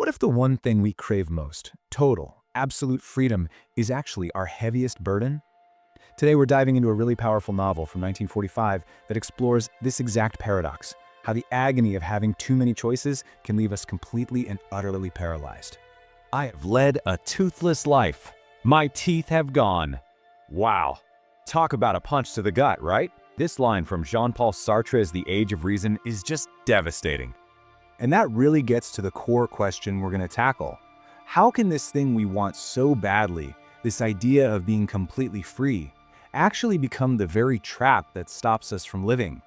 What if the one thing we crave most, total, absolute freedom, is actually our heaviest burden? Today we're diving into a really powerful novel from 1945 that explores this exact paradox, how the agony of having too many choices can leave us completely and utterly paralyzed. I have led a toothless life. My teeth have gone. Wow. Talk about a punch to the gut, right? This line from Jean-Paul Sartre's The Age of Reason is just devastating. And that really gets to the core question we're going to tackle. How can this thing we want so badly, this idea of being completely free, actually become the very trap that stops us from living?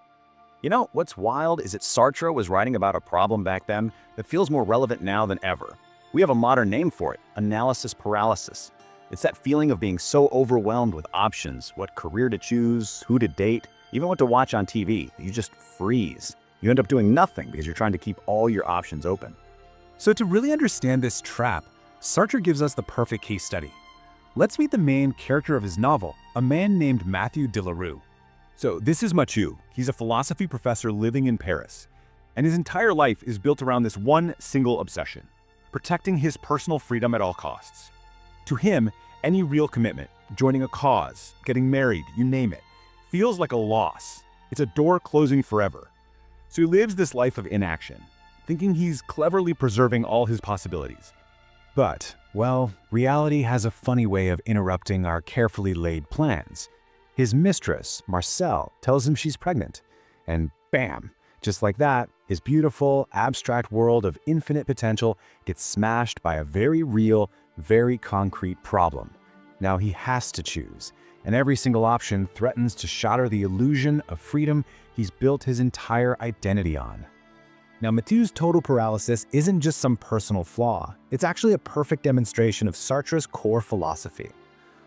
You know, what's wild is that Sartre was writing about a problem back then that feels more relevant now than ever. We have a modern name for it, analysis paralysis. It's that feeling of being so overwhelmed with options, what career to choose, who to date, even what to watch on TV. You just freeze. You end up doing nothing because you're trying to keep all your options open. So to really understand this trap, Sartre gives us the perfect case study. Let's meet the main character of his novel, a man named Mathieu Delarue. So this is Mathieu. He's a philosophy professor living in Paris. And his entire life is built around this one single obsession: protecting his personal freedom at all costs. To him, any real commitment, joining a cause, getting married, you name it, feels like a loss. It's a door closing forever. So he lives this life of inaction, thinking he's cleverly preserving all his possibilities. But, well, reality has a funny way of interrupting our carefully laid plans. His mistress, Marcel, tells him she's pregnant. And bam, just like that, his beautiful, abstract world of infinite potential gets smashed by a very real, very concrete problem. Now he has to choose, and every single option threatens to shatter the illusion of freedom he's built his entire identity on. Now, Mathieu's total paralysis isn't just some personal flaw. It's actually a perfect demonstration of Sartre's core philosophy.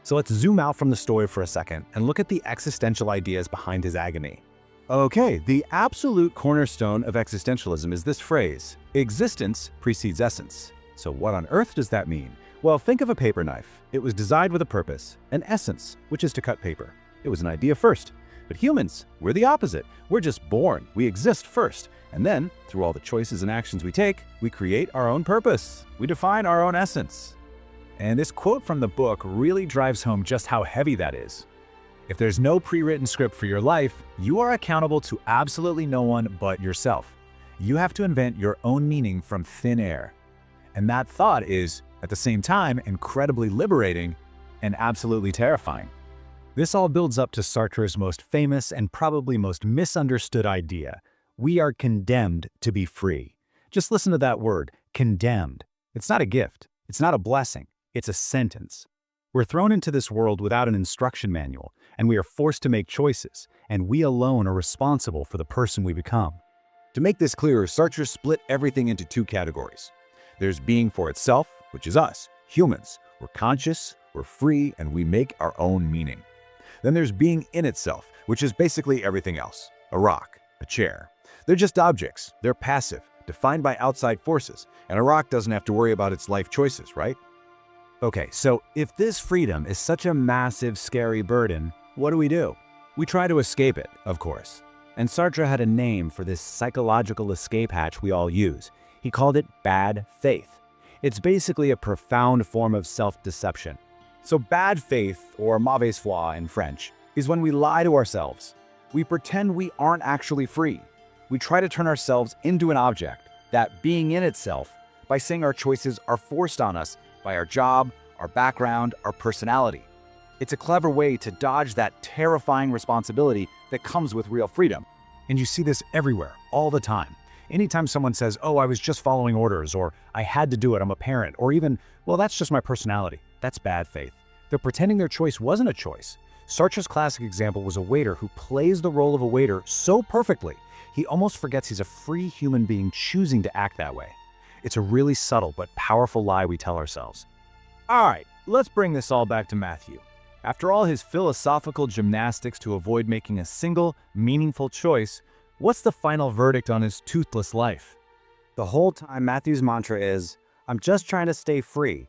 So let's zoom out from the story for a second and look at the existential ideas behind his agony. Okay, the absolute cornerstone of existentialism is this phrase: existence precedes essence. So what on earth does that mean? Well, think of a paper knife. It was designed with a purpose, an essence, which is to cut paper. It was an idea first. But humans, we're the opposite. We're just born. We exist first. And then, through all the choices and actions we take, we create our own purpose. We define our own essence. And this quote from the book really drives home just how heavy that is. If there's no pre-written script for your life, you are accountable to absolutely no one but yourself. You have to invent your own meaning from thin air. And that thought is, at the same time, incredibly liberating and absolutely terrifying. This all builds up to Sartre's most famous and probably most misunderstood idea: we are condemned to be free. Just listen to that word, condemned. It's not a gift. It's not a blessing. It's a sentence. We're thrown into this world without an instruction manual, and we are forced to make choices, and we alone are responsible for the person we become. To make this clearer, Sartre split everything into two categories. There's being for itself, which is us, humans. We're conscious, we're free, and we make our own meaning. Then there's being in itself, which is basically everything else. A rock, a chair. They're just objects. They're passive, defined by outside forces, and a rock doesn't have to worry about its life choices, right? Okay, so if this freedom is such a massive, scary burden, what do? We try to escape it, of course. And Sartre had a name for this psychological escape hatch we all use. He called it bad faith. It's basically a profound form of self-deception. So bad faith, or mauvaise foi in French, is when we lie to ourselves. We pretend we aren't actually free. We try to turn ourselves into an object, that being in itself, by saying our choices are forced on us by our job, our background, our personality. It's a clever way to dodge that terrifying responsibility that comes with real freedom. And you see this everywhere, all the time. Anytime someone says, oh, I was just following orders, or I had to do it, I'm a parent, or even, well, that's just my personality. That's bad faith. They're pretending their choice wasn't a choice. Sartre's classic example was a waiter who plays the role of a waiter so perfectly, he almost forgets he's a free human being choosing to act that way. It's a really subtle but powerful lie we tell ourselves. All right, let's bring this all back to Mathieu. After all his philosophical gymnastics to avoid making a single, meaningful choice, what's the final verdict on his toothless life? The whole time, Mathieu's mantra is, I'm just trying to stay free.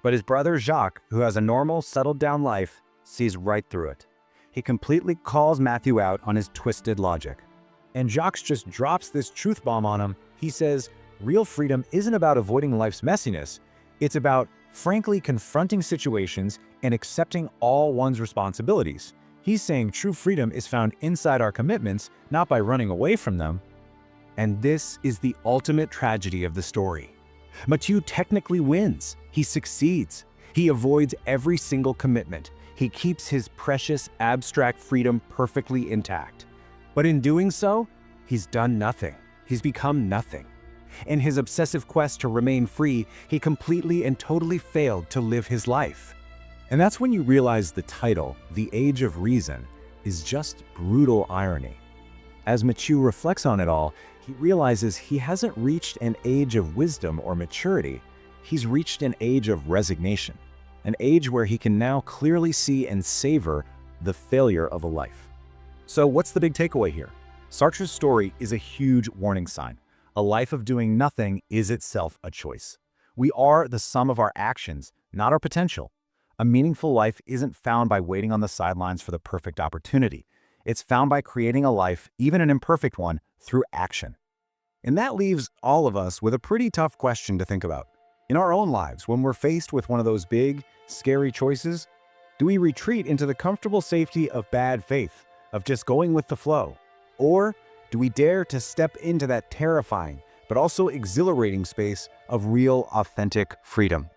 But his brother Jacques, who has a normal, settled-down life, sees right through it. He completely calls Mathieu out on his twisted logic. And Jacques just drops this truth bomb on him. He says, Real freedom isn't about avoiding life's messiness, it's about frankly confronting situations and accepting all one's responsibilities. He's saying true freedom is found inside our commitments, not by running away from them. And this is the ultimate tragedy of the story. Mathieu technically wins. He succeeds. He avoids every single commitment. He keeps his precious abstract freedom perfectly intact. But in doing so, he's done nothing. He's become nothing. In his obsessive quest to remain free, he completely and totally failed to live his life. And that's when you realize the title, The Age of Reason, is just brutal irony. As Mathieu reflects on it all, he realizes he hasn't reached an age of wisdom or maturity. He's reached an age of resignation, an age where he can now clearly see and savor the failure of a life. So what's the big takeaway here? Sartre's story is a huge warning sign. A life of doing nothing is itself a choice. We are the sum of our actions, not our potential. A meaningful life isn't found by waiting on the sidelines for the perfect opportunity. It's found by creating a life, even an imperfect one, through action. And that leaves all of us with a pretty tough question to think about. In our own lives, when we're faced with one of those big, scary choices, do we retreat into the comfortable safety of bad faith, of just going with the flow? Or do we dare to step into that terrifying, but also exhilarating space of real, authentic freedom?